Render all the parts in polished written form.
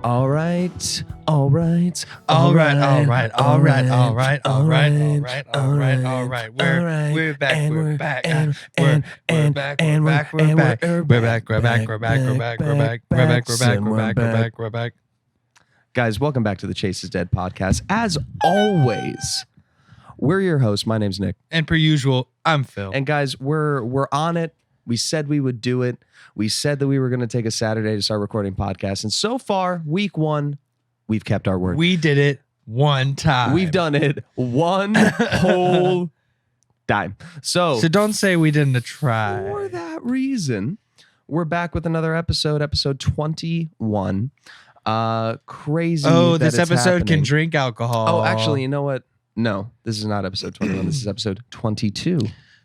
All right, all right, All right. We're back. We're back. We're back. Guys, welcome back to the cHaSe dEaD podcast. As always, we're your hosts. My name's Nick. And per usual, I'm Phil. And guys, we're on it. We said we would do it. We said that we were going to take a Saturday to start recording podcasts. And so far, week one, we've kept our word. We did it one time. We've done it one whole time. So don't say we didn't try. For that reason, we're back with another episode 21. Crazy. Oh, that this it's episode happening. can drink alcohol. Oh, actually, you know what? No, this is not episode 21. This is episode 22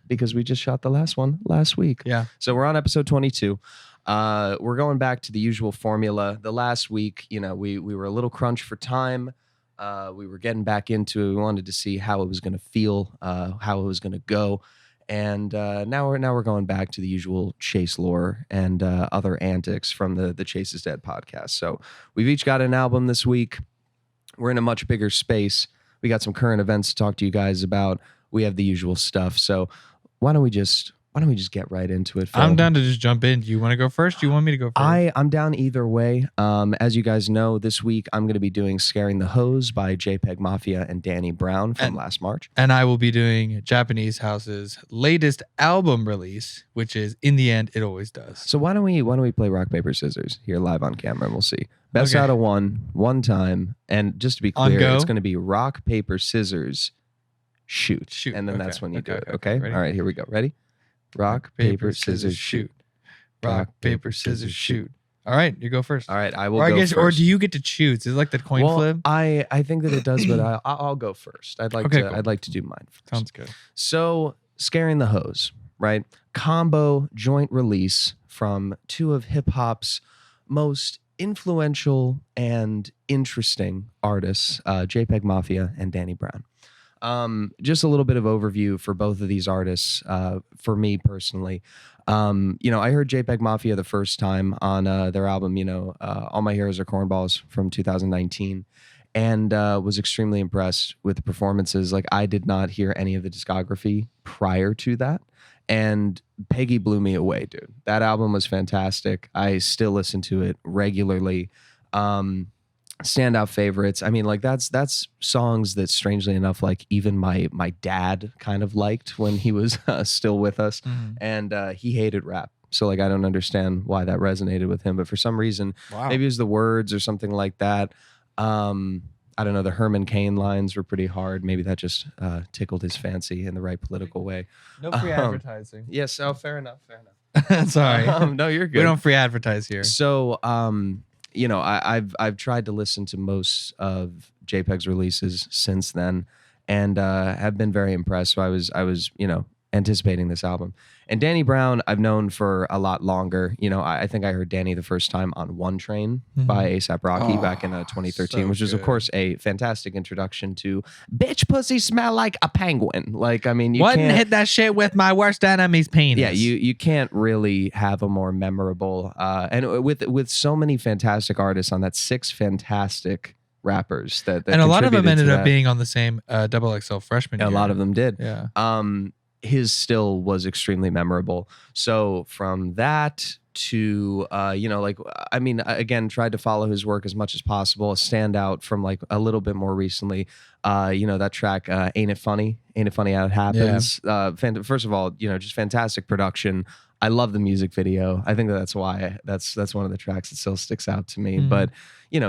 because we just shot the last one last week. Yeah. So we're on episode 22. We're going back to the usual formula. The last week, we were a little crunched for time. We were getting back into it. We wanted to see how it was going to feel, how it was going to go. And now we're going back to the usual cHaSe lore and other antics from the cHaSe dEaD podcast. So we've each got an album this week. We're in a much bigger space. We got some current events to talk to you guys about. We have the usual stuff. So why don't we just get right into it, Phil? I'm down to just jump in. Do you want to go first? Do you want me to go first? I'm down either way. As you guys know, this week I'm going to be doing Scaring the Hose by JPEG Mafia and Danny Brown from last March. And I will be doing Japanese House's latest album release, which is In the End, It Always Does. So why don't we play rock, paper, scissors here live on camera and we'll see. Best Okay. out of one time. And just to be On clear, go? it's going to be rock, paper, scissors, shoot. And then Okay. that's when you do Okay. it. Okay? Ready? All right, here we go. Ready? Rock, paper, scissors, shoot. Rock, paper, scissors, shoot. All right, you go first. All right, I will Or I go guess, first. or do you get to choose? Is it like the coin flip? I think that it does, but I'll go first. I'd like Cool. I'd like to do mine first. Sounds good. So, Scaring the Hose, right? Combo joint release from two of hip hop's most influential and interesting artists, JPEG Mafia and Danny Brown. Just a little bit of overview for both of these artists. For me personally, I heard JPEG Mafia the first time on their album, All My Heroes Are Cornballs from 2019. And was extremely impressed with the performances. Like, I did not hear any of the discography prior to that. And Peggy blew me away, dude. That album was fantastic. I still listen to it regularly. Standout favorites. I mean, like that's songs that, strangely enough, like even my dad kind of liked when he was still with us, and he hated rap. So like I don't understand why that resonated with him, but for some reason, maybe it was the words or something like that. I don't know. The Herman Cain lines were pretty hard. Maybe that just tickled his fancy in the right political way. No free advertising. Yes. Oh, fair enough. Sorry. No, you're good. We don't free advertise here. So, I've tried to listen to most of JPEG's releases since then, and have been very impressed. So I was anticipating this album. And Danny Brown, I've known for a lot longer. I think I heard Danny the first time on One Train by A$AP Rocky back in 2013, which was, of course, a fantastic introduction to Bitch Pussy Smell Like a Penguin. Like, I mean, you Wouldn't can't hit that shit with my worst enemy's penis. Yeah, you can't really have a more memorable and with so many fantastic artists on that, 6 fantastic rappers that and a lot of them contributed ended to up being on the same XXL freshman year. a lot of them did. Yeah. His still was extremely memorable. So from that to again, tried to follow his work as much as possible. A standout from like a little bit more recently, that track Ain't It Funny How It Happens. First of all, just fantastic production. I love the music video. I think that's why that's one of the tracks that still sticks out to me. But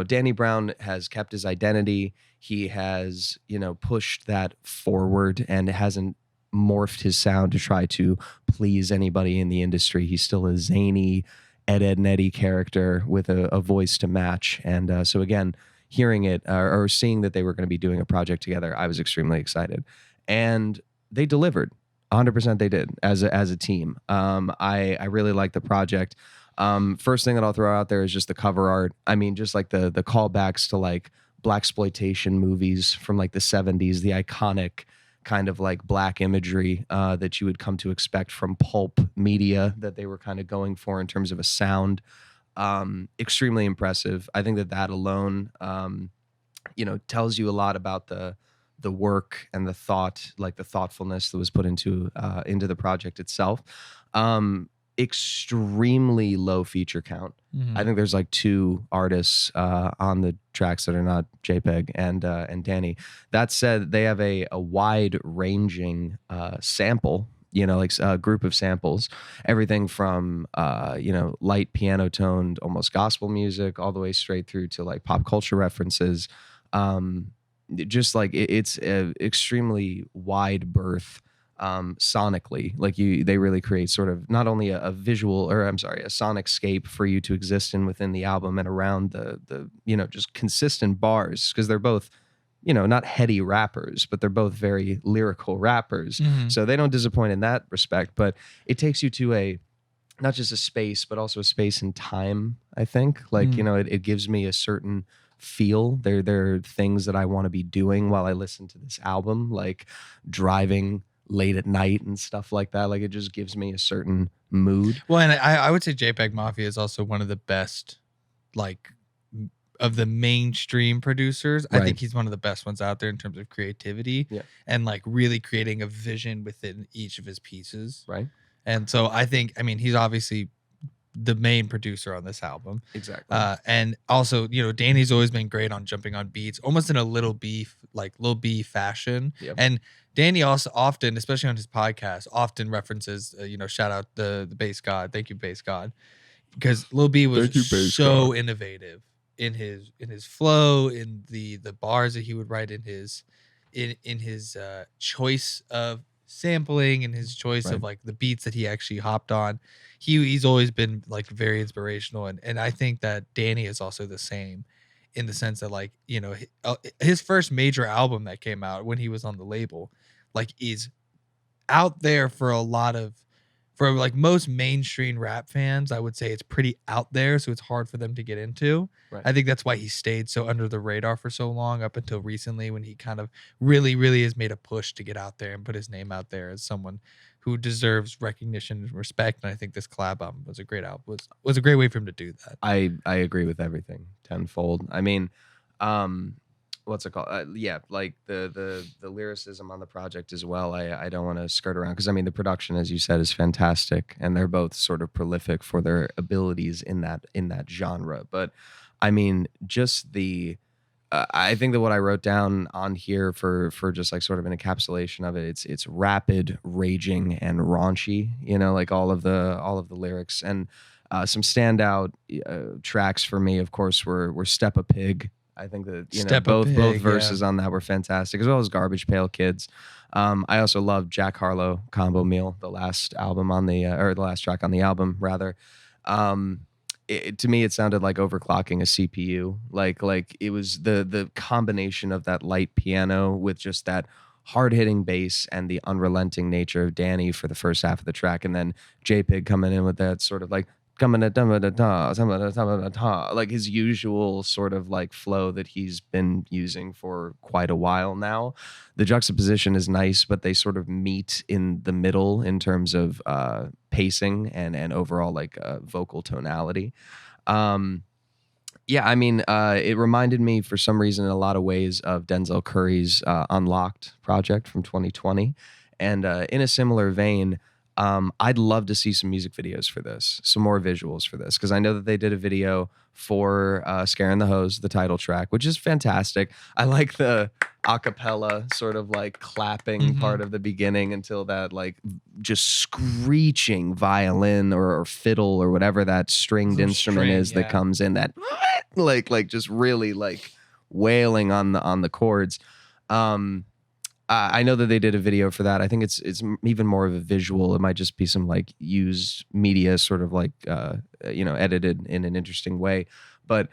Danny Brown has kept his identity. He has pushed that forward and hasn't morphed his sound to try to please anybody in the industry. He's still a zany Ed and Eddie character with a voice to match. And so again, hearing it or seeing that they were going to be doing a project together, I was extremely excited. And they delivered. 100% they did as a team. I really like the project. First thing that I'll throw out there is just the cover art. I mean, just like the callbacks to like blaxploitation movies from like the 70s, the iconic kind of like black imagery that you would come to expect from pulp media that they were kind of going for in terms of a sound. extremely impressive. I think that alone, tells you a lot about the work and the thought, like the thoughtfulness that was put into the project itself. Extremely low feature count. I Mhm. think there's like two artists on the tracks that are not JPEG and Danny. That said, they have a wide ranging sample. Like a group of samples, everything from light piano toned, almost gospel music, all the way straight through to like pop culture references. Um, just like it's a extremely wide berth sonically. Like they really create sort of not only a visual, or I'm sorry, a sonic scape for you to exist in within the album and around the just consistent bars, because they're both not heady rappers, but they're both very lyrical rappers. Mhm. So they don't disappoint in that respect, but it takes you to a not just a space, but also a space and time. I think, like, Mm. it gives me a certain feel. There are things that I want to be doing while I listen to this album, like driving late at night and stuff like that. Like, it just gives me a certain mood. Well, and I would say JPEG Mafia is also one of the best, like, of the mainstream producers. I Right. think he's one of the best ones out there in terms of creativity Yeah. and like really creating a vision within each of his pieces. Right. And so I think, I mean, he's obviously the main producer on this album. Exactly. And also, Danny's always been great on jumping on beats, almost in a Lil B fashion. Yep. And Danny also often, especially on his podcast, often references, shout out the bass god. Thank you, bass god. Because Lil B was Thank you, bass so god. innovative in his flow, in the bars that he would write, in his choice of sampling, and his choice Right. of like the beats that he actually hopped on. He's always been like very inspirational, and I think that Danny is also the same, in the sense that, like, his first major album that came out when he was on the label, like, is out there for like most mainstream rap fans. I would say it's pretty out there, so it's hard for them to get into. Right. I think that's why he stayed so under the radar for so long, up until recently, when he kind of really, really has made a push to get out there and put his name out there as someone who deserves recognition and respect. And I think this collab album was a great album. Was a great way for him to do that. I agree with everything tenfold. I mean, what's it called? Yeah, like the lyricism on the project as well. I don't want to skirt around, because I mean the production, as you said, is fantastic, and they're both sort of prolific for their abilities in that genre. But I mean, just the I think that what I wrote down on here for just like sort of an encapsulation of it, it's rapid, raging, and raunchy. Like all of the lyrics, and some standout tracks for me, of course, were "Step a Pig." I think that both verses on that were fantastic, as well as "Garbage Pail Kids." I also love Jack Harlow, "Combo Meal," the last album on the or the last track on the album, rather. To me, it sounded like overclocking a CPU. Like it was the combination of that light piano with just that hard hitting bass and the unrelenting nature of Danny for the first half of the track, and then JPEG coming in with that sort of like like his usual sort of like flow that he's been using for quite a while now. The juxtaposition is nice, but they sort of meet in the middle in terms of pacing and overall like vocal tonality. Yeah, I mean, it reminded me for some reason in a lot of ways of Denzel Curry's Unlocked project from 2020. And in a similar vein, I'd love to see some music videos for this, some more visuals for this, because I know that they did a video for Scaring the Hose, the title track, which is fantastic. I like the acapella sort of like clapping part of the beginning until that like just screeching violin or fiddle or whatever that stringed instrument is that comes in, that like just really like wailing on the chords. I know that they did a video for that. I think it's even more of a visual. It might just be some like used media, sort of like edited in an interesting way. But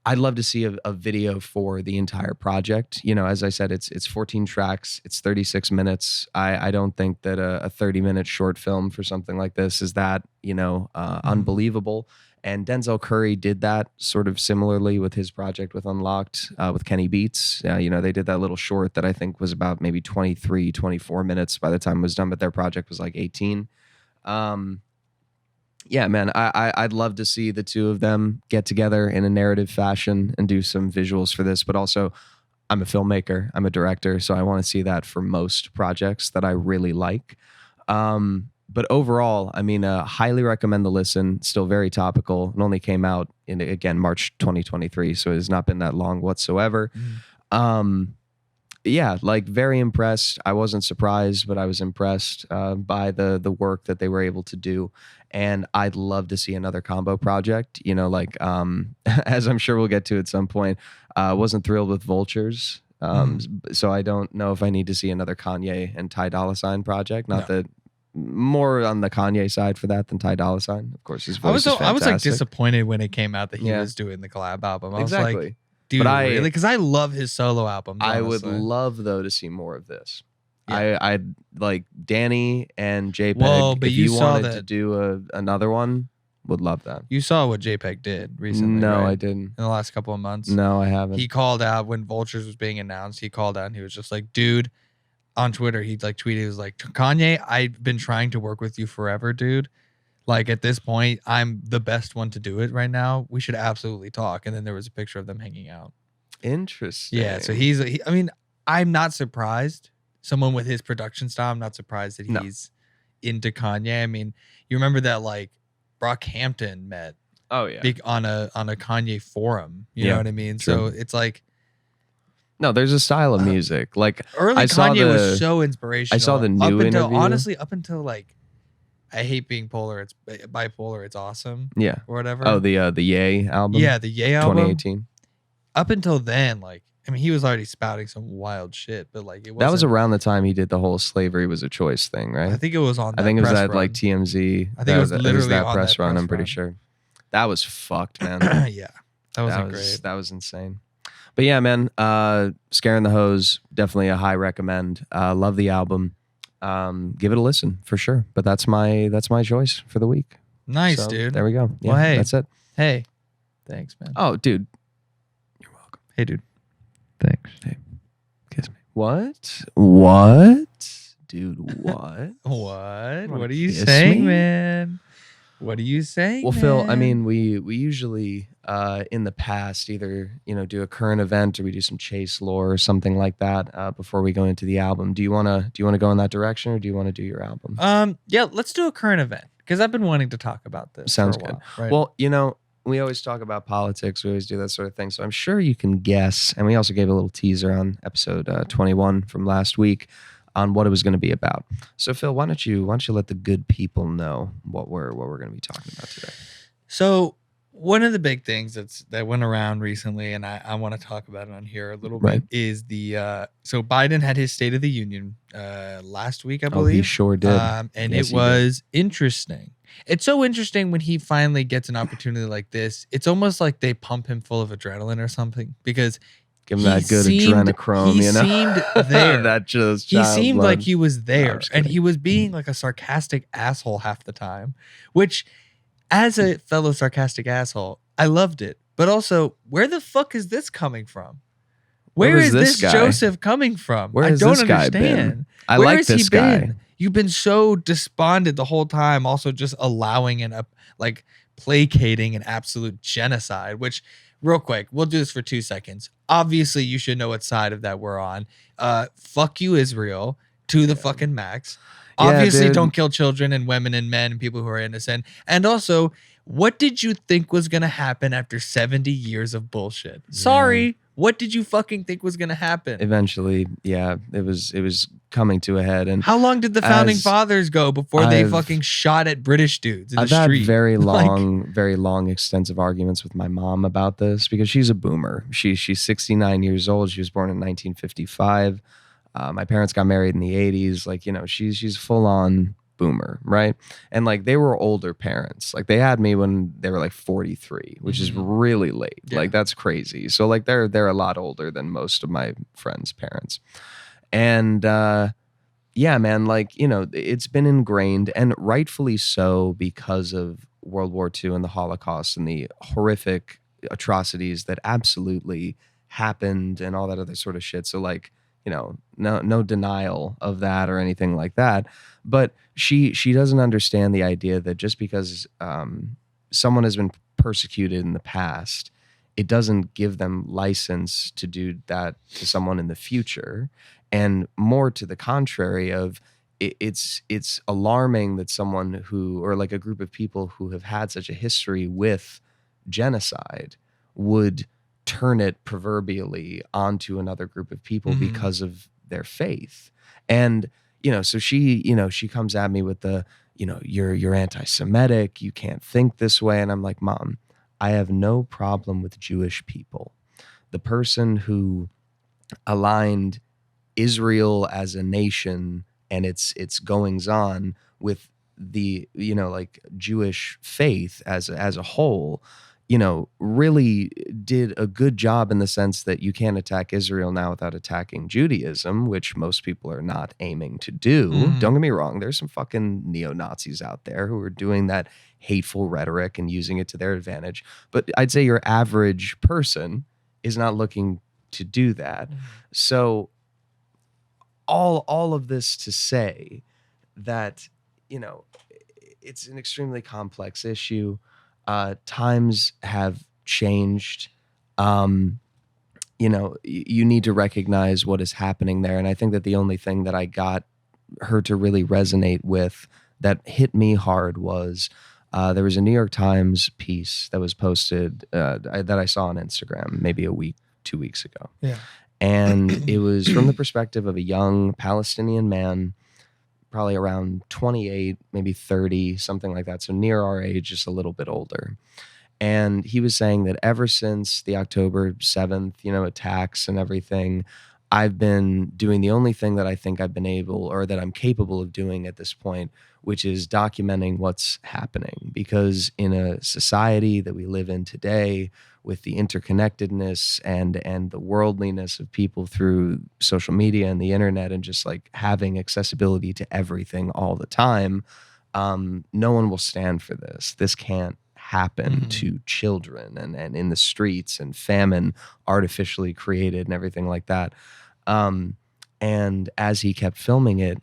I'd love to see a video for the entire project. As I said, it's 14 tracks. It's 36 minutes. I don't think that a 30-minute short film for something like this is that unbelievable. And Denzel Curry did that sort of similarly with his project with Unlocked, with Kenny Beats. They did that little short that I think was about maybe 23, 24 minutes by the time it was done, but their project was like 18. Yeah, man, I'd love to see the two of them get together in a narrative fashion and do some visuals for this, but also I'm a filmmaker, I'm a director, so I want to see that for most projects that I really like. But overall, I mean, highly recommend the listen. Still very topical. It only came out in, again, March 2023, so it has not been that long whatsoever. Um, yeah, like very impressed. I wasn't surprised, but I was impressed by the work that they were able to do. And I'd love to see another combo project. You know, like as I'm sure we'll get to at some point. Wasn't thrilled with Vultures, so I don't know if I need to see another Kanye and Ty Dolla $ign project. Not that more on the Kanye side for that than Ty Dolla $ign. Of course, his voice is fantastic. I was like disappointed when it came out that he was doing the collab album. I was like, dude, really? Because I love his solo albums. I would love though to see more of this. I'd like Danny and JPEG. Well, but if you wanted to do another one, would love that. You saw what JPEG did recently. No, right? I didn't. In the last couple of months. No, I haven't. He called out when Vultures was being announced. He called out and he was just like, dude, on Twitter, he like tweeted, he was like, Kanye, I've been trying to work with you forever, dude. Like at this point, I'm the best one to do it right now. We should absolutely talk. And then there was a picture of them hanging out. Interesting. Yeah. So I mean, I'm not surprised. Someone with his production style, I'm not surprised that he's into Kanye. I mean, you remember that like Brockhampton met big on a Kanye forum. You know what I mean? True. So it's like, no, there's a style of music. Like early Kanye was so inspirational. I saw the new interview. Honestly, up until like, I hate being polar. It's bipolar. It's awesome. Yeah. Or whatever. Oh, the Ye album. Yeah, the Ye album. 2018. Up until then, like, I mean, he was already spouting some wild shit, but like, that was around the time he did the whole slavery was a choice thing, right? I think it was on. I think it was that like TMZ. I think it was literally that on press run. I'm pretty sure. That was fucked, man. Yeah, that was great. That was insane. But yeah, man, Scaring the Hose, definitely a high recommend. Love the album. Give it a listen for sure. But that's my choice for the week. Nice, so, dude. There we go. Yeah, well, hey, that's it. Hey, thanks, man. Oh, dude, you're welcome. Hey, dude, thanks. Hey, kiss me. What? Dude, what? What are you saying, man? What are you saying? Well, Phil, I mean, we usually in the past either do a current event or we do some chase lore or something like that before we go into the album. Do you wanna go in that direction or do you want to do your album? Yeah, let's do a current event because I've been wanting to talk about this. Sounds for a good. While, right? Well, we always talk about politics. We always do that sort of thing. So I'm sure you can guess. And we also gave a little teaser on episode 21 from last week on what it was going to be about. So Phil, why don't you let the good people know what we're going to be talking about today? So one of the big things that went around recently, and I want to talk about it on here a little bit, is the so Biden had his State of the Union last week, I believe. Oh, he sure did. And yes, it was interesting. It's so interesting when he finally gets an opportunity like this. It's almost like they pump him full of adrenaline or something because give him that good adrenochrome, he seemed there. That just he seemed blood. Like he was there, and he was being like a sarcastic asshole half the time, which as a fellow sarcastic asshole, I loved it. But also, where the fuck is this coming from? Where is this Joseph coming from? I don't understand. I like this guy. You've been so despondent the whole time, also just allowing and like placating an absolute genocide, which real quick, we'll do this for 2 seconds. Obviously, you should know what side of that we're on. Fuck you, Israel, to the fucking max. Obviously, don't kill children and women and men and people who are innocent. And also, what did you think was going to happen after 70 years of bullshit? Sorry. What did you fucking think was going to happen? Eventually, yeah, it was coming to a head. And how long did the founding fathers go before they fucking shot at British dudes in the street? I've had very long, extensive arguments with my mom about this because she's a boomer. She's 69 years old. She was born in 1955. My parents got married in the 80s. Like, she's full on boomer, right? And like they were older parents. Like they had me when they were like 43, which is really late. Yeah. Like that's crazy. So like they're a lot older than most of my friends' parents. And yeah, man, like, it's been ingrained and rightfully so because of World War II and the Holocaust and the horrific atrocities that absolutely happened and all that other sort of shit. So like, no denial of that or anything like that. But she doesn't understand the idea that just because someone has been persecuted in the past, it doesn't give them license to do that to someone in the future. And more to the contrary of it's alarming that someone who, or like a group of people who have had such a history with genocide, would turn it proverbially onto another group of people because of their faith. And so she comes at me with the you're anti-Semitic, you can't think this way. And I'm like, Mom, I have no problem with Jewish people. The person who aligned Israel as a nation and its goings on with the like Jewish faith as a whole, really did a good job in the sense that you can't attack Israel now without attacking Judaism, which most people are not aiming to do. Don't get me wrong, there's some fucking neo-Nazis out there who are doing that hateful rhetoric and using it to their advantage, but I'd say your average person is not looking to do that. So all of this to say that it's an extremely complex issue. Times have changed. You need to recognize what is happening there. And I think that the only thing that I got her to really resonate with that hit me hard was there was a New York Times piece that was posted that I saw on Instagram maybe a week, 2 weeks ago. Yeah. And it was from the perspective of a young Palestinian man, probably around 28, maybe 30, something like that. So near our age, just a little bit older. And he was saying that ever since the October 7th, attacks and everything, I've been doing the only thing that I think I've been able, or that I'm capable of doing at this point, which is documenting what's happening. Because in a society that we live in today, with the interconnectedness and the worldliness of people through social media and the internet, and just like having accessibility to everything all the time, no one will stand for this. This can't happen to children and in the streets, and famine artificially created and everything like that. And as he kept filming it,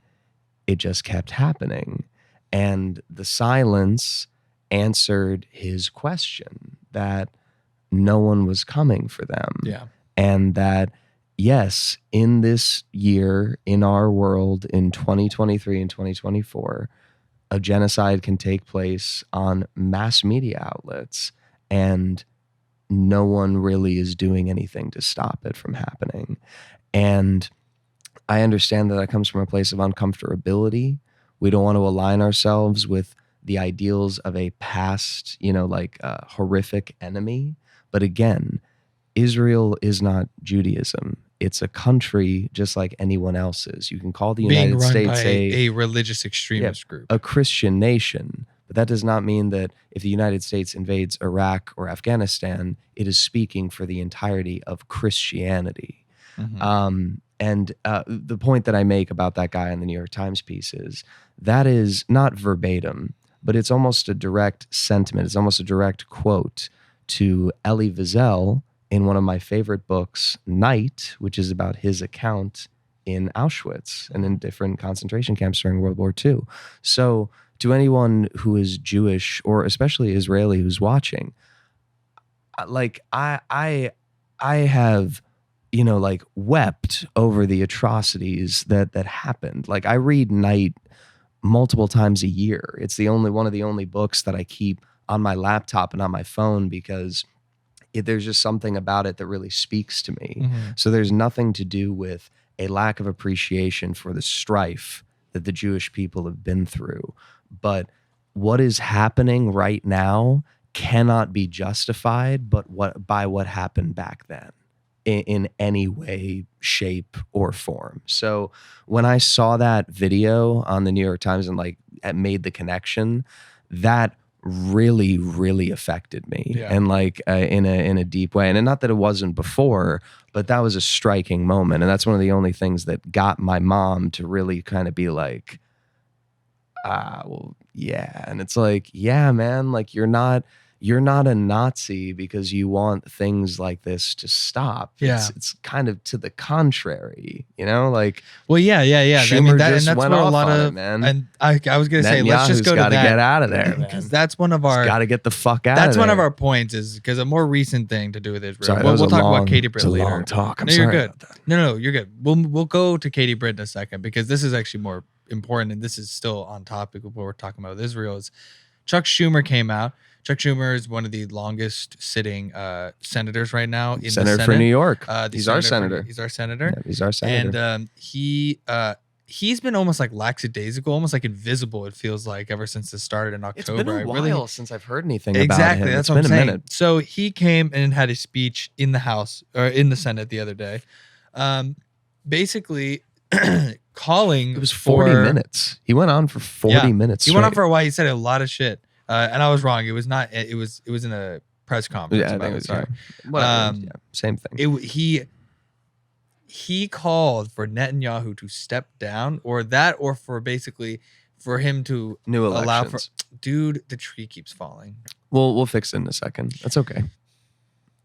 it just kept happening. And the silence answered his question that no one was coming for them. Yeah. And that, yes, in this year, in our world, in 2023 and 2024, a genocide can take place on mass media outlets, and no one really is doing anything to stop it from happening. And I understand that comes from a place of uncomfortability. We don't want to align ourselves with the ideals of a past, horrific enemy. But again, Israel is not Judaism. It's a country just like anyone else is. You can call the United States a religious extremist group, a Christian nation, but that does not mean that if the United States invades Iraq or Afghanistan, it is speaking for the entirety of Christianity. And the point that I make about that guy in the New York Times piece is that is not verbatim, but it's almost a direct sentiment. It's almost a direct quote to Elie Wiesel in one of my favorite books, Night, which is about his account in Auschwitz and in different concentration camps during World War II. So to anyone who is Jewish, or especially Israeli who's watching, like I have, wept over the atrocities that happened. Like, I read Night multiple times a year. It's one of the only books that I keep on my laptop and on my phone, because there's just something about it that really speaks to me. So there's nothing to do with a lack of appreciation for the strife that the Jewish people have been through. But what is happening right now cannot be justified by what happened back then in any way, shape, or form. So when I saw that video on the New York Times and made the connection, that really, really affected me, and in a deep way. And not that it wasn't before, but that was a striking moment. And that's one of the only things that got my mom to really kind of be like, well, yeah. And it's like, yeah, man, like, you're not, you're not a Nazi because you want things like this to stop. Yeah. It's kind of to the contrary, you know, like, Well, yeah. Schumer and just that's went where a off lot on of it, man. And I was gonna say, let's just Netanyahu's go to got to that, get out of there, because man. that's one of our Got to get the fuck out. That's of one there. of our points, is because a more recent thing to do with Israel. Sorry, we'll that was talk a long, about Katie Britt it's a later. long talk. I'm No, you're sorry good. about that. No, you're good. We'll go to Katie Britt in a second, because this is actually more important, and this is still on topic of what we're talking about with Israel. Is Chuck Schumer came out. Chuck Schumer is one of the longest sitting senators right now in the Senator Senate. for New York. He's our senator. He's our senator. Yeah, he's our senator. And he's been almost like lackadaisical, almost like invisible. It feels like, ever since this started in October. It's been a while since I've heard anything about Exactly. him. That's It's what I'm been a saying. minute. So he came and had a speech in the House, or in the Senate, the other day, basically calling. It was 40 minutes. He went on for 40 minutes. He went on for a while. He said a lot of shit, and I was wrong. It was not. It was in a press conference. Yeah, I think it was. Sorry. Yeah. Whatever. Yeah, same thing. He called for Netanyahu to step down, or for basically for him to New elections. allow for. Dude, the tree keeps falling. We'll fix it in a second. That's okay.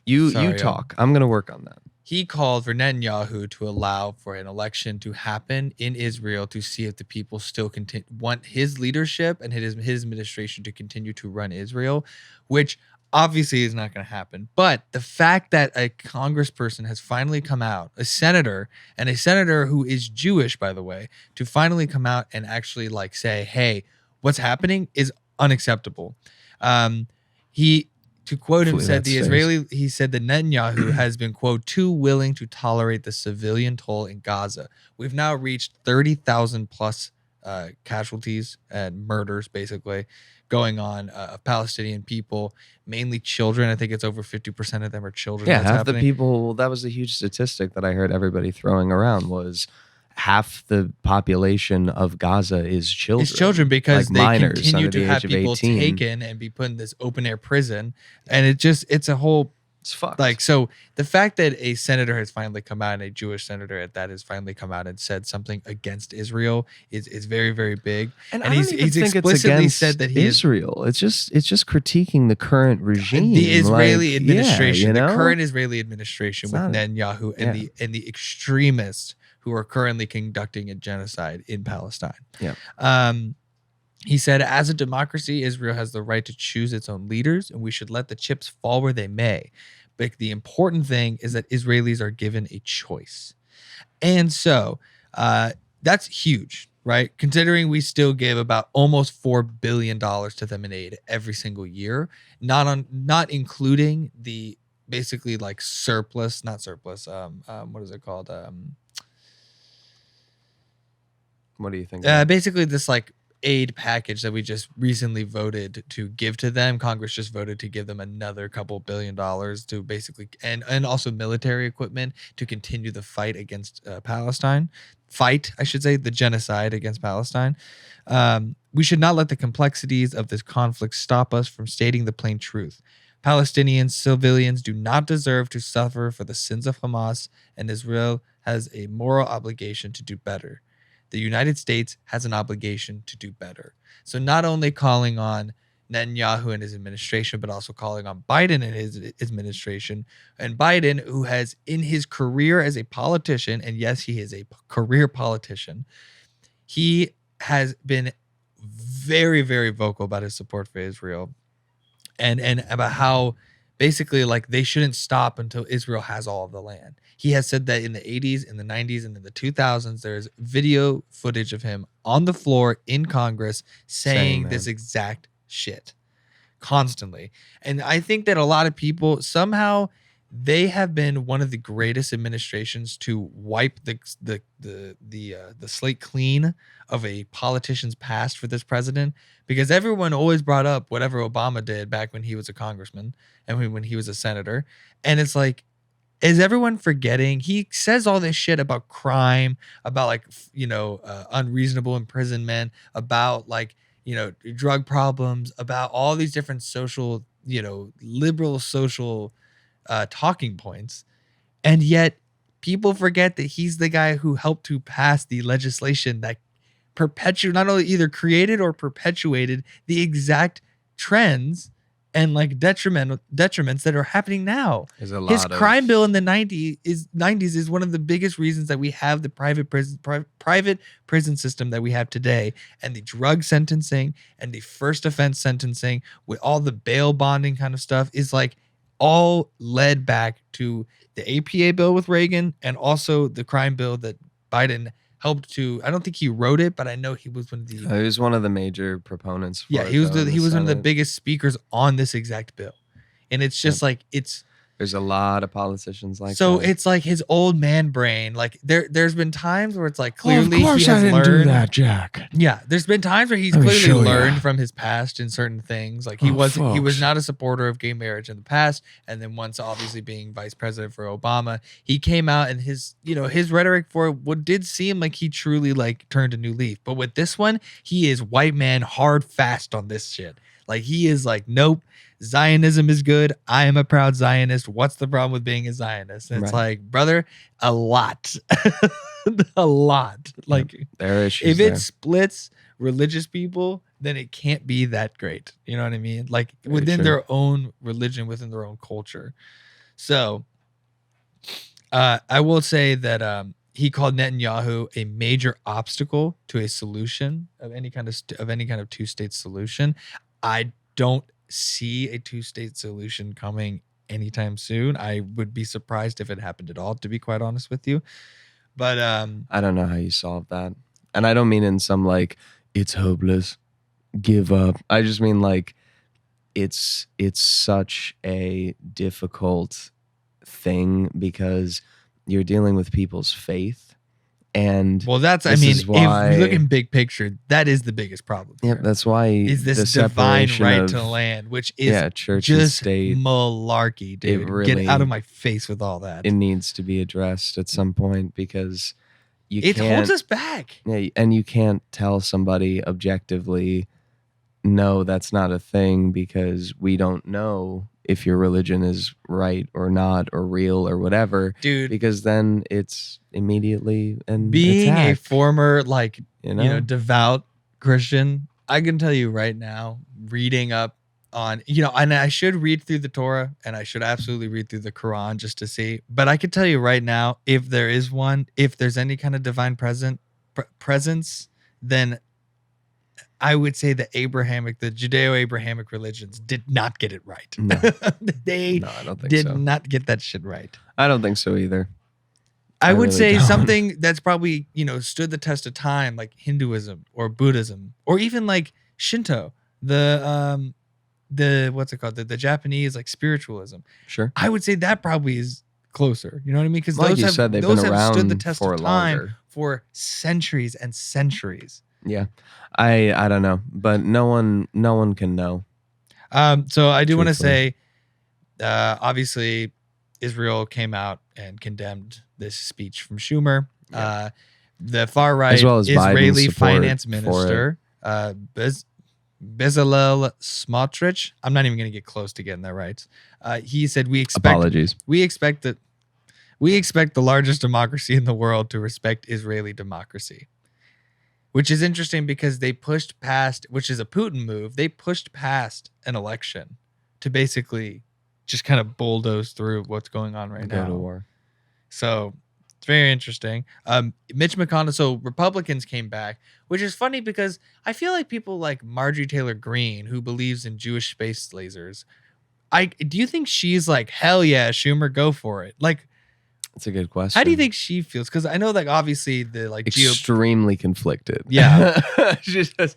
You talk. I'm gonna work on that. He called for Netanyahu to allow for an election to happen in Israel to see if the people still want his leadership and his administration to continue to run Israel, which obviously is not going to happen. But the fact that a congressperson has finally come out, a senator who is Jewish, by the way, to finally come out and actually like say, hey, what's happening is unacceptable. To quote him, said he said that Netanyahu has been, quote, too willing to tolerate the civilian toll in Gaza. We've now reached 30,000 plus casualties and murders, basically, going on of Palestinian people, mainly children. I think it's over 50% of them are children. Yeah, half the people. That was a huge statistic that I heard everybody throwing around, was half the population of Gaza is children. It's children, because like they continue to have people 18. taken and be put in this open air prison. And it's a whole, it's fucked. Like, so the fact that a senator has finally come out, and a Jewish senator at that has finally come out and said something against Israel is very, very big. And he's explicitly said that Israel. It's just critiquing the current regime, the Israeli administration, the current Israeli administration with Netanyahu and the extremists who are currently conducting a genocide in Palestine. Yeah. He said, as a democracy, Israel has the right to choose its own leaders, and we should let the chips fall where they may. But the important thing is that Israelis are given a choice. And so that's huge, right? Considering we still give about almost $4 billion to them in aid every single year, not including the basically like surplus, not surplus, what is it called? What do you think? Basically this like aid package that we just recently voted to give to them. Congress just voted to give them another couple $1 billion to basically, and also military equipment to continue the fight against Palestine. The genocide against Palestine. We should not let the complexities of this conflict stop us from stating the plain truth. Palestinian civilians do not deserve to suffer for the sins of Hamas, and Israel has a moral obligation to do better. The United States has an obligation to do better. So not only calling on Netanyahu and his administration, but also calling on Biden and his administration. And Biden, who has in his career as a politician, and yes, he is a career politician, he has been very, very vocal about his support for Israel and about how basically like they shouldn't stop until Israel has all of the land. He has said that in the 80s, in the 90s, and in the 2000s, there's video footage of him on the floor in Congress saying this exact shit constantly. And I think that a lot of people somehow they have been one of the greatest administrations to wipe the slate clean of a politician's past for this president, because everyone always brought up whatever Obama did back when he was a congressman and when he was a senator. And it's like, is everyone forgetting? He says all this shit about crime, about like, unreasonable imprisonment, about like, drug problems, about all these different social, liberal social talking points. And yet people forget that he's the guy who helped to pass the legislation that not only either created or perpetuated the exact trends and like detriments that are happening now. There's a lot His of crime bill in the 90s is one of the biggest reasons that we have the private prison system that we have today, and the drug sentencing and the first offense sentencing with all the bail bonding kind of stuff is like all led back to the APA bill with Reagan, and also the crime bill that Biden helped to. I don't think he wrote it, but I know he was one of the He was one of the major proponents for yeah, it, he was though, in he was one of the Senate. biggest speakers on this exact bill. And it's just like There's a lot of politicians like so that. it's like his old man brain. Like there's been times where it's like clearly of course he has I didn't learned do that, Jack. Yeah, there's been times where he's Let me clearly show ya. learned from his past in certain things. Like he Oh, was folks. not a supporter of gay marriage in the past, and then once obviously being vice president for Obama, he came out and his rhetoric for what did seem like he truly like turned a new leaf. But with this one, he is white man hard fast on this shit. Like he is like, nope, Zionism is good. I am a proud Zionist. What's the problem with being a Zionist? And it's Right. like, brother, a lot. A lot. Like There are issues if there. it splits religious people, then it can't be that great. You know what I mean? Like Very within true. their own religion, within their own culture. So I will say that he called Netanyahu a major obstacle to a solution of any kind of two-state solution. I don't see a two-state solution coming anytime soon. I would be surprised if it happened at all, to be quite honest with you. But I don't know how you solve that. And I don't mean in some like, it's hopeless, give up. I just mean like, it's such a difficult thing because you're dealing with people's faith. And well, that's this is if why- you look in big picture, that is the biggest problem. Yep, here, that's why is the this divine separation right of, to land, which is church and just state, malarkey, dude. Get really- out of my face with all that. it needs to be addressed at some point because It can't, holds us back. Yeah, and you can't tell somebody objectively, no, that's not a thing because we don't know if your religion is right or not or real or whatever, Dude, because then it's immediately an being a attack, former like you know? devout Christian, I can tell you right now, reading up on and I should read through the Torah and I should absolutely read through the Quran just to see. But I can tell you right now, if there is one, if there's any kind of divine presence, then I would say the Judeo-Abrahamic religions did not get it right. No. They No, I don't think did so. not get that shit right. I don't think so either. I would really say don't. something that's probably, stood the test of time, like Hinduism or Buddhism, or even like Shinto, the what's it called? The Japanese like spiritualism. Sure. I would say that probably is closer. You know what I mean? Because Like those you have, said, they've those been have stood the around test for of time longer. for centuries and centuries. Yeah. I don't know, but no one can know. So I do want to Truthfully. say, obviously, Israel came out and condemned this speech from Schumer. Yeah. The far right As well as Biden's Israeli support finance for minister, Bezalel Smotrich. I'm not even going to get close to getting that right. He said, Apologies. we expect the largest democracy in the world to respect Israeli democracy. Which is interesting because they pushed past, which is a Putin move, they pushed past an election to basically just kind of bulldoze through what's going on right Go now. to war. So it's very interesting. Mitch McConnell, so Republicans came back, which is funny because I feel like people like Marjorie Taylor Greene, who believes in Jewish space lasers, do you think she's like, hell yeah, Schumer, go for it? Like, That's a good question. how do you think she feels? Because I know, like, obviously the like Extremely conflicted. Yeah. She's just,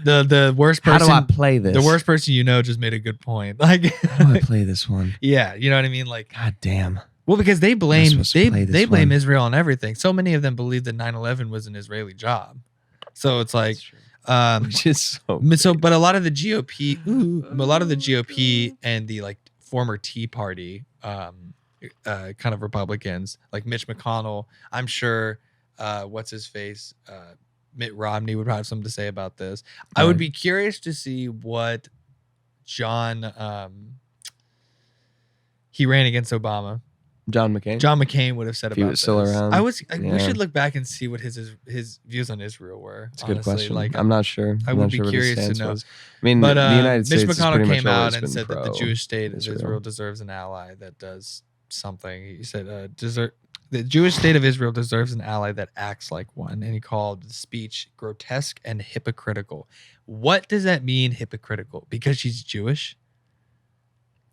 the worst how person. do I play this? The worst person just made a good point. Like, How do I play this one? yeah, you know what I mean. Like, God damn. well, because they blame supposed to play this they blame one. Israel on everything. So many of them believe that 9/11 was an Israeli job. So it's like, Which is so. but a lot of the GOP, and the like former Tea Party, kind of Republicans, like Mitch McConnell, I'm sure, what's his face, Mitt Romney would have something to say about this. I would Right. be curious to see what John, he ran against Obama. John McCain. John McCain would have said If he about was still this. around, We yeah. should look back and see what his views on Israel were. It's a good honestly. question. Like, I'm not sure. I I'm would not be sure what his curious to stance know. was. I mean, But the United Mitch States has McConnell pretty much came out always and been said that the pro Jewish state of Israel deserves an ally that does something. He said, the Jewish state of Israel deserves an ally that acts like one. And he called the speech grotesque and hypocritical. What does that mean, hypocritical? Because she's Jewish?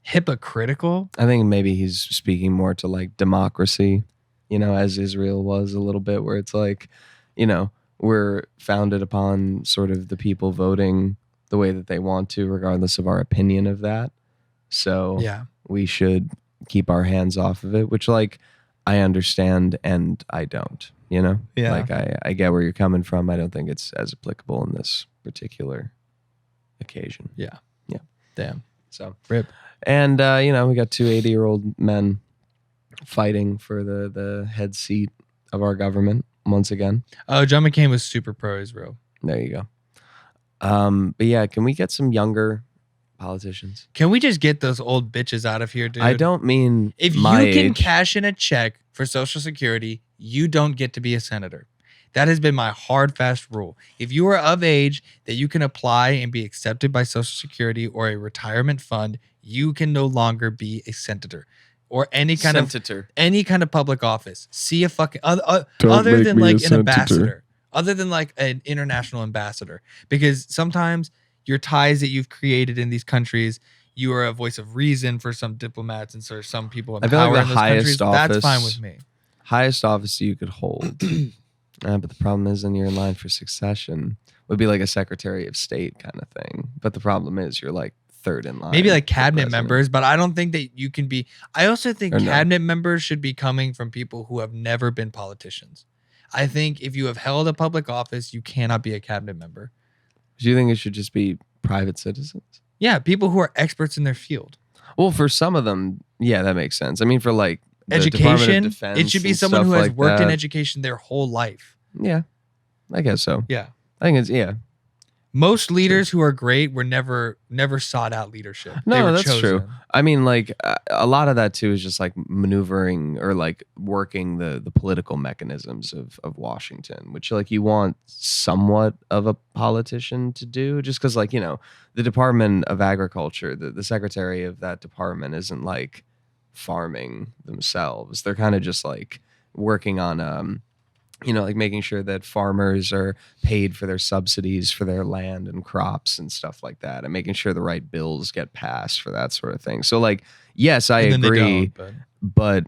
Hypocritical? I think maybe he's speaking more to like democracy, as Israel was a little bit, where it's like, we're founded upon sort of the people voting the way that they want to, regardless of our opinion of that. So Yeah. we should keep our hands off of it, which like I understand and I don't, Yeah. Like I get where you're coming from. I don't think it's as applicable in this particular occasion. Yeah. Yeah. Damn. So Rip. And we got two 80-year-old men fighting for the head seat of our government once again. Oh, John McCain was super pro-Israel. There you go. But yeah, can we get some younger politicians? Can we just get those old bitches out of here, dude? I don't mean if my you can age. cash in a check for Social Security, you don't get to be a senator. That has been my hard, fast rule. If you are of age that you can apply and be accepted by Social Security or a retirement fund, you can no longer be a senator or any kind of public office. See a fucking other than like an ambassador, other than like an international ambassador, because sometimes your ties that you've created in these countries, you are a voice of reason for some diplomats and for some people in power in those countries. That's fine with me. Highest office you could hold. But the problem is, then you're in line for succession. Would be like a Secretary of State kind of thing. But the problem is, you're like third in line. Maybe like cabinet members, but I don't think that you can be. I also think cabinet members should be coming from people who have never been politicians. I think if you have held a public office, you cannot be a cabinet member. Do you think it should just be private citizens? Yeah, people who are experts in their field. Well, for some of them, yeah, that makes sense. I mean, for like education, it should be someone who has worked in education their whole life. Yeah, I guess so. Yeah, I think it's Most leaders who are great were never sought out leadership. No, that's true. I mean, like a lot of that too is just like maneuvering or like working the political mechanisms of Washington, which like you want somewhat of a politician to do, just because like the Department of Agriculture, the secretary of that department isn't like farming themselves. They're kind of just like working on like making sure that farmers are paid for their subsidies for their land and crops and stuff like that, and making sure the right bills get passed for that sort of thing. So like, yes, I agree, but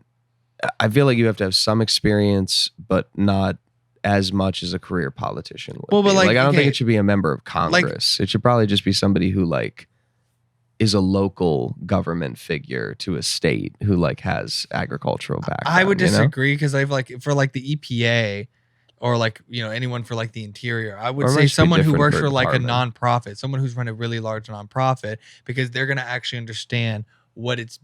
I feel like you have to have some experience, but not as much as a career politician would. Well, but like I don't think it should be a member of Congress. It should probably just be somebody who like is a local government figure to a state who like has agricultural background. I would disagree because I've like for like the EPA or like anyone for like the interior, I would say someone who works for like a nonprofit, someone who's run a really large nonprofit, because they're gonna actually understand what's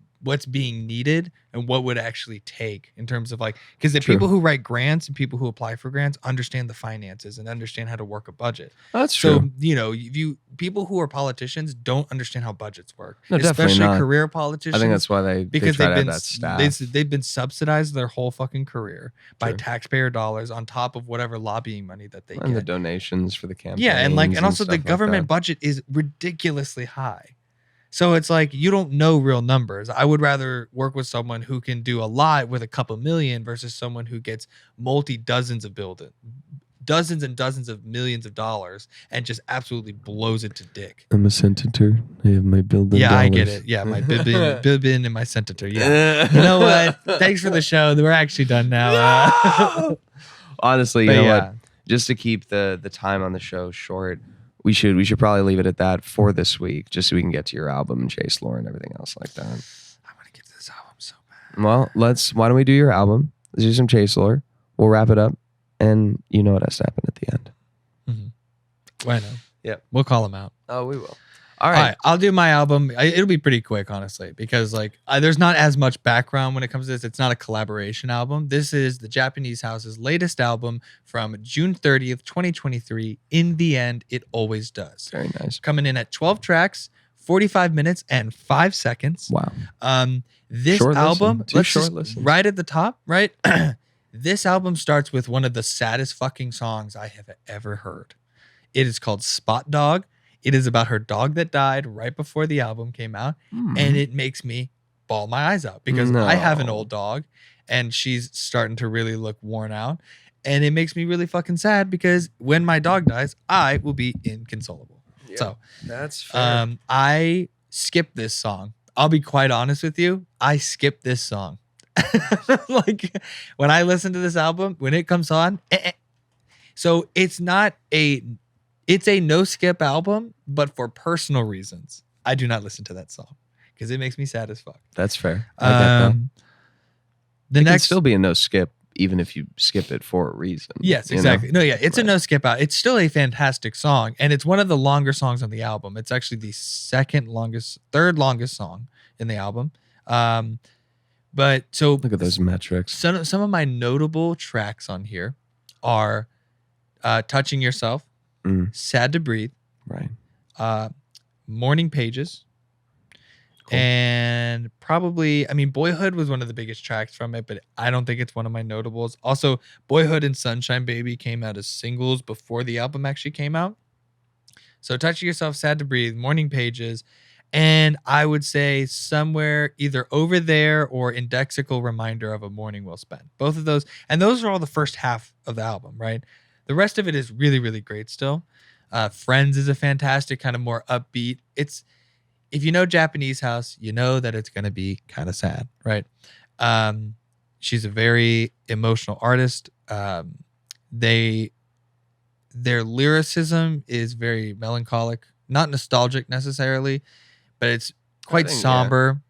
being needed and what would actually take in terms of like, because the people who write grants and people who apply for grants understand the finances and understand how to work a budget. That's true. So, people who are politicians don't understand how budgets work, no, especially not. career politicians. I think that's why they've been subsidized their whole fucking career by taxpayer dollars on top of whatever lobbying money that they get. And the donations for the campaign. Yeah, and also the government budget is ridiculously high. So it's like you don't know real numbers. I would rather work with someone who can do a lot with a couple million versus someone who gets dozens and dozens of millions of dollars and just absolutely blows it to dick. I'm a senator. I have my building. Yeah, I get it. Yeah, my bibbin and my senator. Yeah. You know what? Thanks for the show. We're actually done now. No! Honestly, you know what? Just to keep the time on the show short, we should probably leave it at that for this week, just so we can get to your album and chase lore and everything else like that. I want to get to this album so bad. Well, why don't we do your album? Let's do some chase lore. We'll wrap it up, and you know what has to happen at the end. Mm-hmm. Bueno. Yeah. We'll call them out. Oh, we will. All right. I'll do my album. It'll be pretty quick, honestly, because like there's not as much background when it comes to this. It's not a collaboration album. This is the Japanese House's latest album from June 30th, 2023. In the End, It Always Does. Very nice. Coming in at 12 tracks, 45 minutes and 5 seconds. Wow. This Short album, listen. Two let's short just listens. right at the top, right? This album starts with one of the saddest fucking songs I have ever heard. It is called Spot Dog. It is about her dog that died right before the album came out. And it makes me bawl my eyes out because I have an old dog and she's starting to really look worn out. And it makes me really fucking sad because when my dog dies, I will be inconsolable. Yeah, so that's fair. I skipped this song. I'll be quite honest with you. I skipped this song. Like when I listen to this album, when it comes on, so it's a no skip album, but for personal reasons, I do not listen to that song because it makes me sad as fuck. That's fair. I get that. The It next can still be a no skip, even if you skip it for a reason. Yes, you know? exactly. No, yeah, it's a Right. no skip out. It's still a fantastic song, and it's one of the longer songs on the album. It's actually the third longest song in the album. But so Look at those metrics. some of my notable tracks on here are Touching Yourself, Sad to Breathe, Right. Morning Pages, Cool. and probably, I mean, Boyhood was one of the biggest tracks from it, but I don't think it's one of my notables. Also, Boyhood and Sunshine Baby came out as singles before the album actually came out. So Touching Yourself, Sad to Breathe, Morning Pages, and I would say somewhere either Over There or Indexical Reminder of a Morning Well Spent. Both of those, and those are all the first half of the album, right? The rest of it is really, really great still. Friends is a fantastic kind of more upbeat. It's, if you know Japanese House, you know that it's going to be kind of sad, right? She's a very emotional artist. Their lyricism is very melancholic, not nostalgic necessarily, but it's quite somber,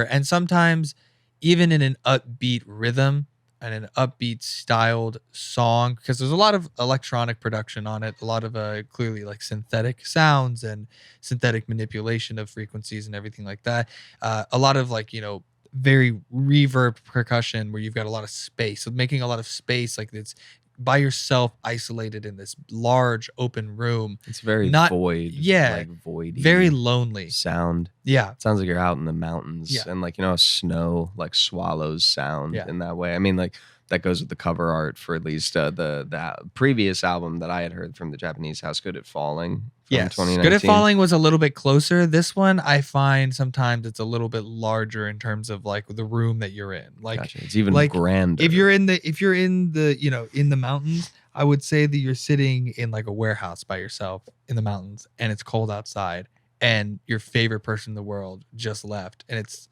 and sometimes even in an upbeat rhythm and an upbeat styled song, because there's a lot of electronic production on it, a lot of clearly like synthetic sounds and synthetic manipulation of frequencies and everything like that. A lot of like, you know, very reverb percussion where you've got a lot of space. So making a lot of space, like it's by yourself, isolated in this large open room. It's very Not- void. yeah, Like voidy. Very lonely. sound. Yeah. It sounds like you're out in the mountains. Yeah. And like, you know, snow like swallows sound Yeah. in that way. I mean, like that goes with the cover art for at least the previous album that I had heard from the Japanese House, Good at Falling. From Yes. 2019. Good at Falling was a little bit closer. This one, I find sometimes it's a little bit larger in terms of like the room that you're in. Like, Gotcha. It's even like, grander. if you're in the, you know, in the mountains, I would say that you're sitting in like a warehouse by yourself in the mountains and it's cold outside and your favorite person in the world just left and it's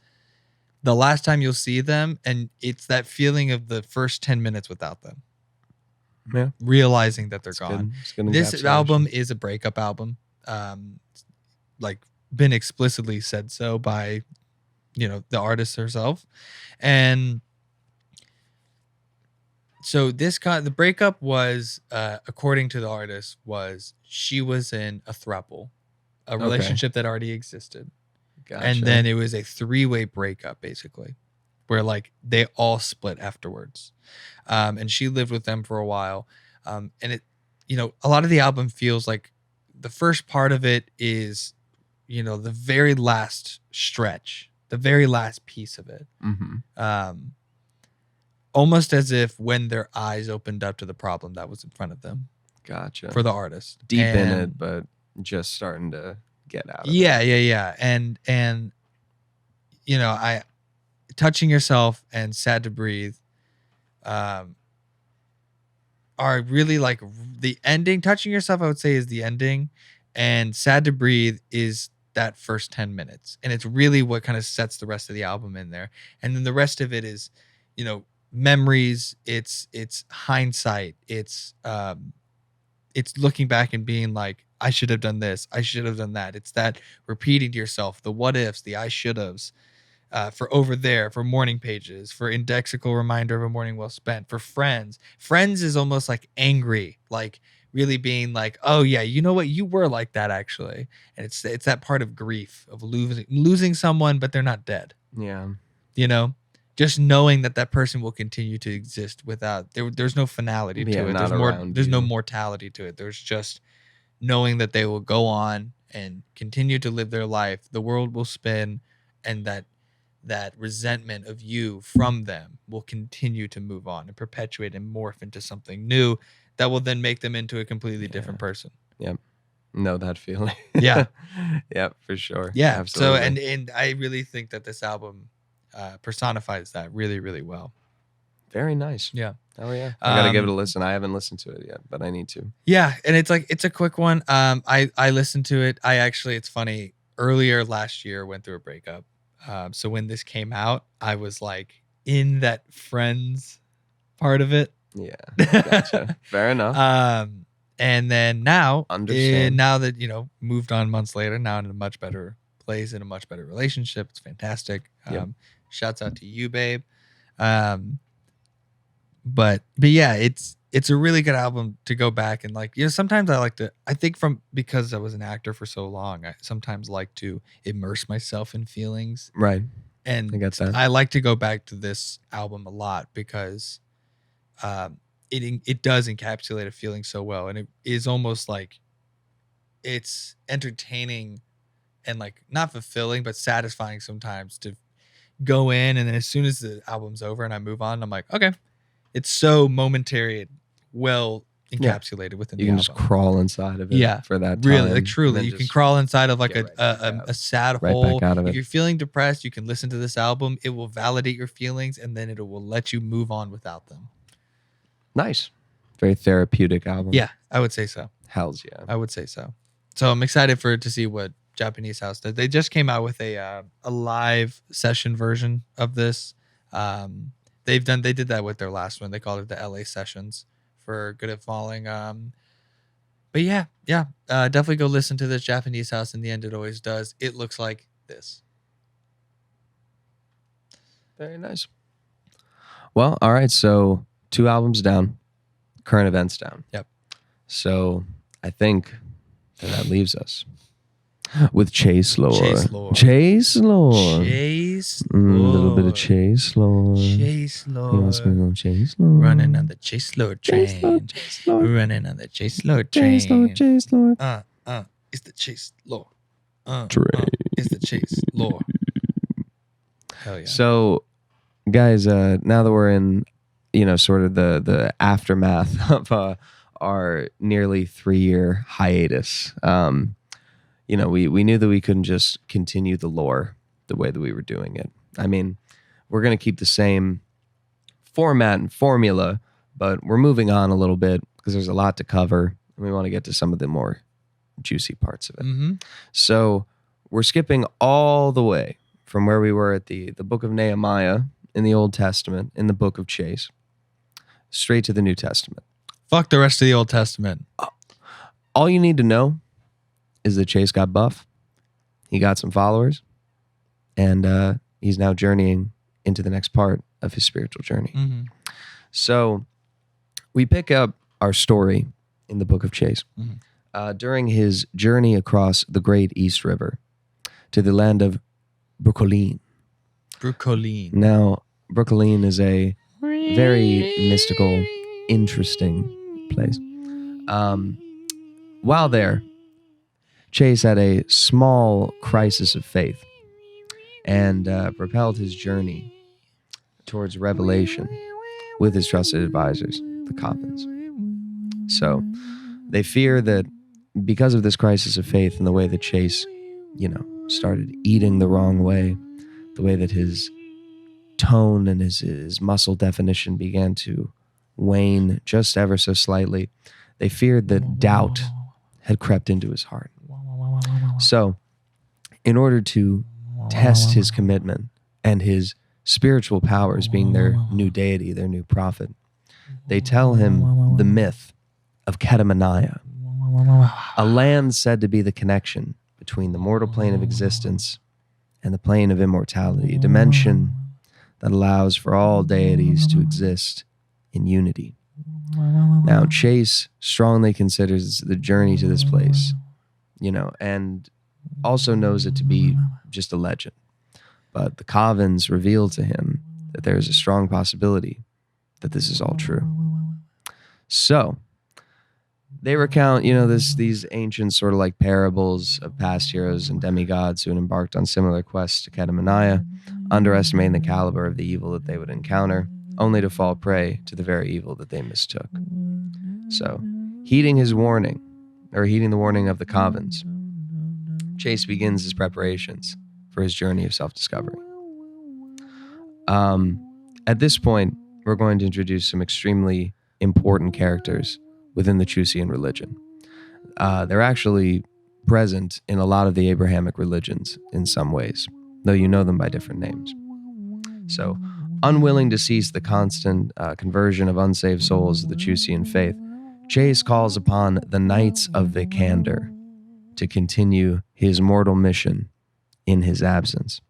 the last time you'll see them, and it's that feeling of the first 10 minutes without them. Yeah. Realizing that they're It's gone. good. It's good This encapsulation. album is a breakup album. Like been explicitly said so by, you know, the artist herself. And so the breakup was, according to the artist, was she was in a throuple, a Okay. relationship that already existed. Gotcha. And then it was a 3-way breakup, basically, where like they all split afterwards. And she lived with them for a while. And it, you know, a lot of the album feels like the first part of it is, you know, the very last stretch, the very last piece of it. Almost as if when their eyes opened up to the problem that was in front of them Gotcha. for the artist. Deep in And- it, but just starting to get out of yeah, it. yeah. And you know, Touching Yourself and Sad to Breathe are really like the ending. Touching Yourself, I would say, is the ending, and Sad to Breathe is that first 10 minutes. And it's really what kind of sets the rest of the album in there. And then the rest of it is, you know, memories, it's hindsight, it's looking back and being like, I should have done this, I should have done that. It's that repeating to yourself, the what ifs, the I should haves, for Over There, for Morning Pages, for Indexical Reminder of a Morning Well Spent, for Friends. Friends is almost like angry, like really being like, oh yeah, you know what, you were like that actually. And it's that part of grief of losing someone, but they're not dead. Yeah. You know, just knowing that person will continue to exist without there's no finality to Yeah, it. not There's around no you. mortality to it. There's just knowing that they will go on and continue to live their life, the world will spin, and that resentment of you from them will continue to move on and perpetuate and morph into something new that will then make them into a completely different person. Yep. Know that feeling. Yeah. Yep, for sure. Yeah. Absolutely. So and I really think that this album personifies that really, really well. Very nice. Yeah. Oh yeah. I gotta give it a listen. I haven't listened to it yet, but I need to. Yeah, and it's a quick one. I listened to it. It's funny. Earlier last year, went through a breakup. So when this came out, I was like in that Friends part of it. Yeah. Gotcha. Fair enough. And then now, Understand. now that moved on months later, now in a much better place, in a much better relationship. It's fantastic. Yep. Shouts out to you, babe. But yeah, it's a really good album to go back and sometimes I think because I was an actor for so long, I sometimes like to immerse myself in feelings. Right. And I get that. I like to go back to this album a lot because it does encapsulate a feeling so well, and it is almost like it's entertaining and not fulfilling but satisfying sometimes to go in, and then as soon as the album's over and I move on, I'm like, okay, it's so momentary and well encapsulated within the album. You can just crawl inside of it for that time. Really, truly. You can crawl inside of a sad hole. Back out of it. If you're feeling depressed, you can listen to this album. It will validate your feelings, and then it will let you move on without them. Nice. Very therapeutic album. Yeah, I would say so. Hells yeah. I would say so. So I'm excited to see what Japanese House does. They just came out with a live session version of this. They did that with their last one. They called it the LA Sessions for Good at Falling. But yeah, definitely go listen to this Japanese House. In the end, it always does. It looks like this. Very nice. Well, all right. So 2 albums down, current events down. Yep. So I think that leaves us with chase lore. Chase lore. Chase lore. Chase A little bit of chase lore. Chase lore. You want to spend a little chase lore? Running on the chase lore train. Chase lore, chase lore. Running on the chase lore train. Chase lore, chase lore. It's the chase lore. Train. It's the chase lore. Hell yeah. So, guys, now that we're in, sort of the aftermath of our nearly 3-year hiatus, we knew that we couldn't just continue the lore the way that we were doing it. I mean, we're going to keep the same format and formula, but we're moving on a little bit because there's a lot to cover, and we want to get to some of the more juicy parts of it. Mm-hmm. So we're skipping all the way from where we were at the book of Nehemiah in the Old Testament, in the book of chase, straight to the New Testament. Fuck the rest of the Old Testament. All you need to know is that Chase got buff. He got some followers, and he's now journeying into the next part of his spiritual journey. Mm-hmm. So we pick up our story in the book of Chase during his journey across the Great East River to the land of Brooklyn. Now, Brooklyn is a very mystical, interesting place. While there, Chase had a small crisis of faith and propelled his journey towards revelation with his trusted advisors, the Coppins. So they fear that because of this crisis of faith and the way that Chase, started eating the wrong way, the way that his tone and his muscle definition began to wane just ever so slightly, they feared that doubt had crept into his heart. So, in order to test his commitment and his spiritual powers being their new deity, their new prophet, they tell him the myth of Kedamaniah, a land said to be the connection between the mortal plane of existence and the plane of immortality, a dimension that allows for all deities to exist in unity. Now, Chase strongly considers the journey to this place, and also knows it to be just a legend. But the Covens reveal to him that there is a strong possibility that this is all true. So, they recount, these ancient sort of like parables of past heroes and demigods who had embarked on similar quests to Kedamaniah, underestimating the caliber of the evil that they would encounter, only to fall prey to the very evil that they mistook. So, heeding the warning of the Covens, chASe begins his preparations for his journey of self-discovery. At this point, we're going to introduce some extremely important characters within the Chusean religion. They're actually present in a lot of the Abrahamic religions in some ways, though you know them by different names. So, unwilling to cease the constant conversion of unsaved souls of the Chusean faith, chASe calls upon the Knights of Vikander to continue his mortal mission in his absence.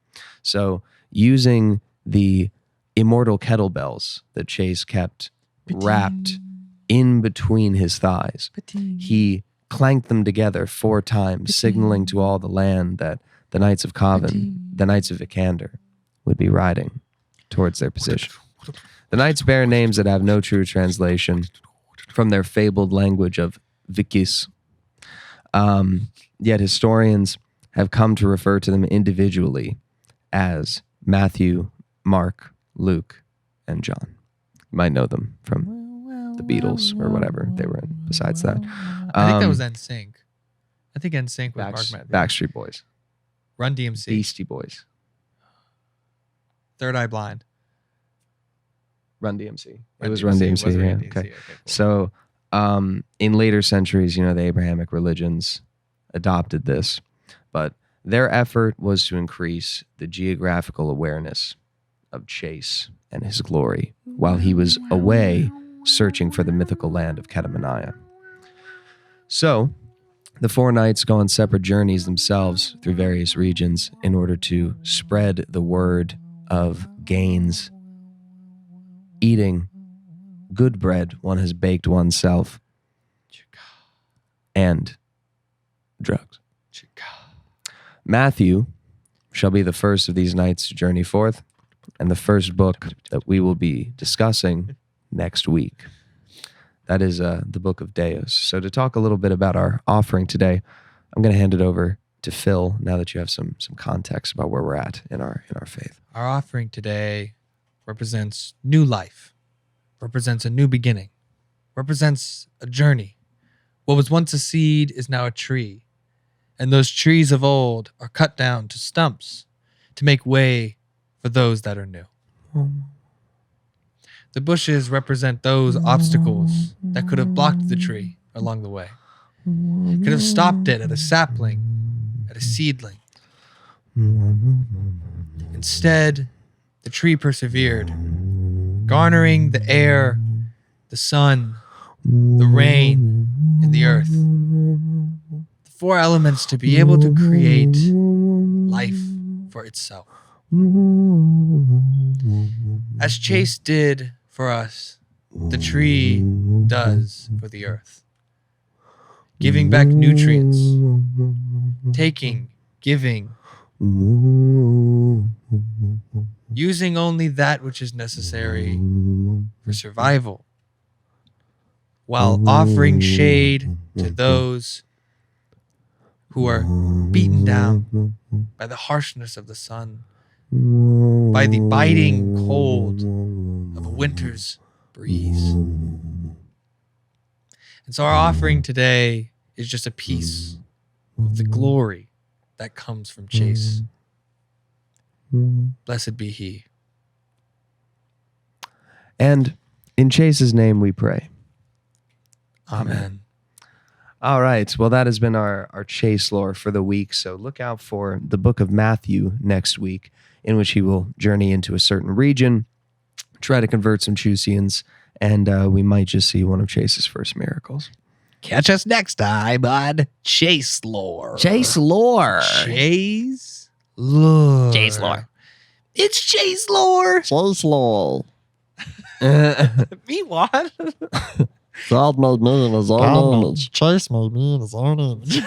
So, using the immortal kettlebells that chASe kept wrapped in between his thighs, he clanked them together 4 times, signaling to all the land that the Knights of Vikander, would be riding towards their position. The knights bear names that have no true translation from their fabled language of Vikis. Yet historians have come to refer to them individually as Matthew, Mark, Luke, and John. You might know them from the Beatles or whatever they were in besides that. I think that was NSYNC. I think NSYNC with Mark Matthews. Backstreet Boys. Run DMC. Beastie Boys. Third Eye Blind. Run DMC. It was Run DMC. Yeah. Okay. Okay, cool. So, in later centuries, the Abrahamic religions adopted this, but their effort was to increase the geographical awareness of chASe and his glory while he was away searching for the mythical land of Kedamaniah. So, the 4 knights go on separate journeys themselves through various regions in order to spread the word of gains, eating good bread one has baked oneself, and drugs. Matthew shall be the first of these knights to journey forth, and the first book that we will be discussing next week. That is the book of Deus. So to talk a little bit about our offering today, I'm going to hand it over to Phil now that you have some context about where we're at in our faith. Our offering today represents new life, represents a new beginning, represents a journey. What was once a seed is now a tree, and those trees of old are cut down to stumps to make way for those that are new. The bushes represent those obstacles that could have blocked the tree along the way, could have stopped it at a sapling, at a seedling. Instead, the tree persevered, garnering the air, the sun, the rain, and the earth. The 4 elements to be able to create life for itself. As chASe did for us, the tree does for the earth. Giving back nutrients, taking, giving, using only that which is necessary for survival, while offering shade to those who are beaten down by the harshness of the sun, by the biting cold of a winter's breeze. And so our offering today is just a piece of the glory that comes from chASe. Blessed be he. And in chASe's name we pray. Amen. All right. Well, that has been our chASe lore for the week. So look out for the book of Matthew next week, in which he will journey into a certain region, try to convert some Chuseans, and we might just see one of chASe's first miracles. Catch us next time on chASe Lore. chASe lore. chASe Lore. chASe lore. It's chASe Lore. chASe lore. Me what? God made me in his own image. chASe made me in his own image.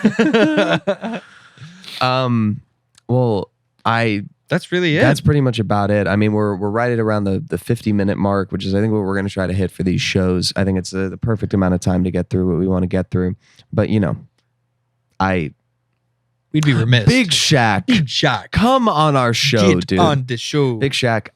Well, I That's really it. That's pretty much about it. I mean, we're right at around the 50-minute mark, which is I think what we're going to try to hit for these shows. I think it's the perfect amount of time to get through what we want to get through. But we'd be remiss. Big Shaq, come on our show, Get dude. on the show. Big Shaq,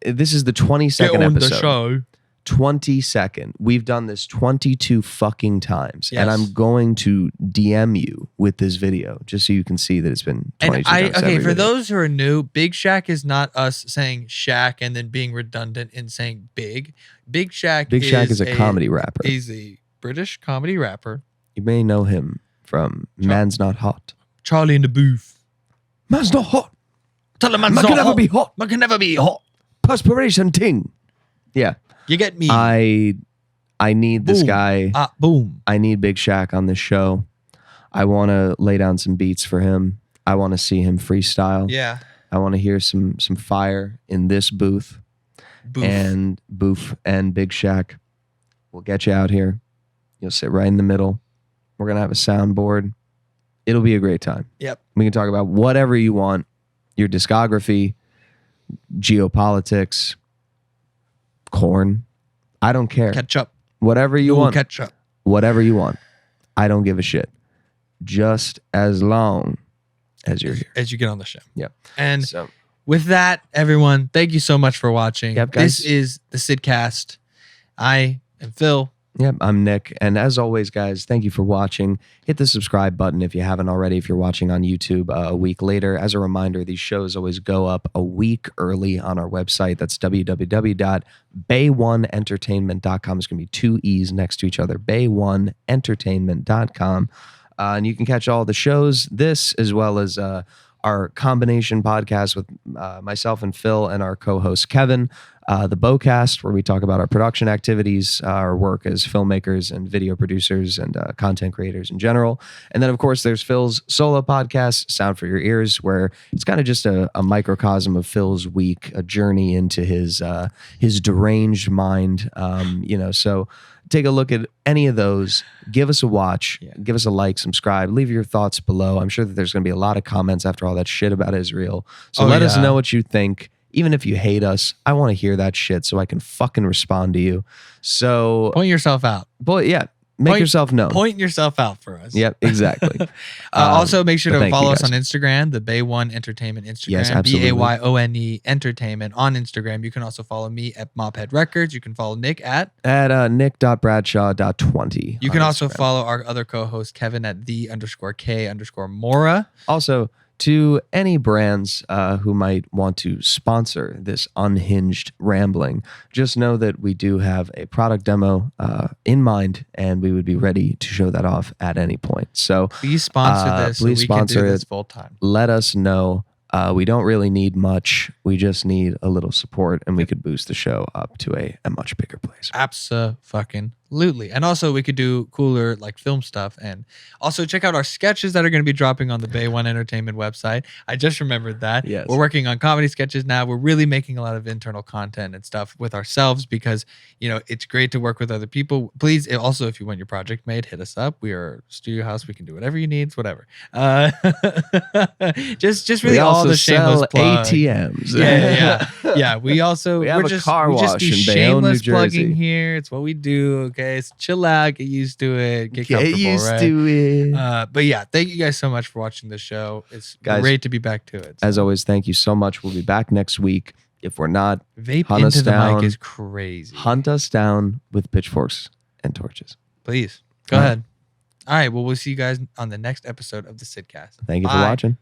this is the 22nd Get on episode. the show. 22nd. We've done this 22 fucking times. Yes. And I'm going to DM you with this video just so you can see that it's been 22 times. Okay, for those who are new, Big Shaq is not us saying Shaq and then being redundant and saying big. Big Shaq is a comedy rapper. He's a British comedy rapper. You may know him from Man's Not Hot. Charlie in the Booth. Man's not hot. Tell him Man can never be hot. Man can never be hot. Perspiration ting. Yeah. You get me. I need this guy. Boom. I need Big Shaq on this show. I want to lay down some beats for him. I want to see him freestyle. Yeah. I want to hear some fire in this booth. And Big Shaq. We'll get you out here. You'll sit right in the middle. We're going to have a soundboard. It'll be a great time. Yep. We can talk about whatever you want. Your discography, geopolitics, corn. I don't care. Catch up. Whatever you want. Catch up. Whatever you want. I don't give a shit. Just as long as you're here. As you get on the show. Yep. And So with that, everyone, thank you so much for watching. Yep, guys. This is the cHaSe. I am Phil. Yep, I'm Nick. And as always, guys, thank you for watching. Hit the subscribe button if you haven't already, if you're watching on YouTube a week later. As a reminder, these shows always go up a week early on our website. That's www.bay1entertainment.com. It's going to be two E's next to each other, bay1entertainment.com. And you can catch all the shows, this as well as our combination podcast with myself and Phil and our co-host Kevin, the Bowcast, where we talk about our production activities, our work as filmmakers and video producers and content creators in general. And then, of course, there's Phil's solo podcast, Sound for Your Ears, where it's kind of just a microcosm of Phil's week, a journey into his deranged mind. So take a look at any of those. Give us a watch. Yeah. Give us a like, subscribe. Leave your thoughts below. I'm sure that there's going to be a lot of comments after all that shit about Israel. So let us know what you think. Even if you hate us, I want to hear that shit so I can fucking respond to you. So point yourself out. Make yourself known. Point yourself out for us. Yep, exactly. Also, make sure to follow us guys on Instagram, the Bay1 Entertainment Instagram. Yes, absolutely. BAYONE Entertainment on Instagram. You can also follow me at Mophead Records. You can follow Nick at nick.bradshaw.20. You can also follow our other co-host, Kevin, at _K_Mora. Also, to any brands who might want to sponsor this unhinged rambling, just know that we do have a product demo in mind, and we would be ready to show that off at any point. So please sponsor this. Please sponsor this it full time. Let us know. We don't really need much. We just need a little support, and we could boost the show up to a much bigger place. Absolutely. And also we could do cooler like film stuff. And also check out our sketches that are going to be dropping on the Bay1 Entertainment website. I just remembered that. Yes. We're working on comedy sketches now. We're really making a lot of internal content and stuff with ourselves because, it's great to work with other people. Please, also, if you want your project made, hit us up. We are Studio House. We can do whatever you need. It's whatever. Just really all the shameless plug. ATMs. Yeah. We also we have we're a just car we just wash do in Bayonne, shameless New Jersey. plugging here. It's what we do. Okay, so chill out, get used to it, get comfortable, used right? to it. But yeah, thank you guys so much for watching the show. It's great to be back to it. As always, thank you so much. We'll be back next week. If we're not, vape hunt into us the down. mic is crazy. Hunt us down with pitchforks and torches. Please go ahead. All right. Well, we'll see you guys on the next episode of the cHaSe. Thank you for watching.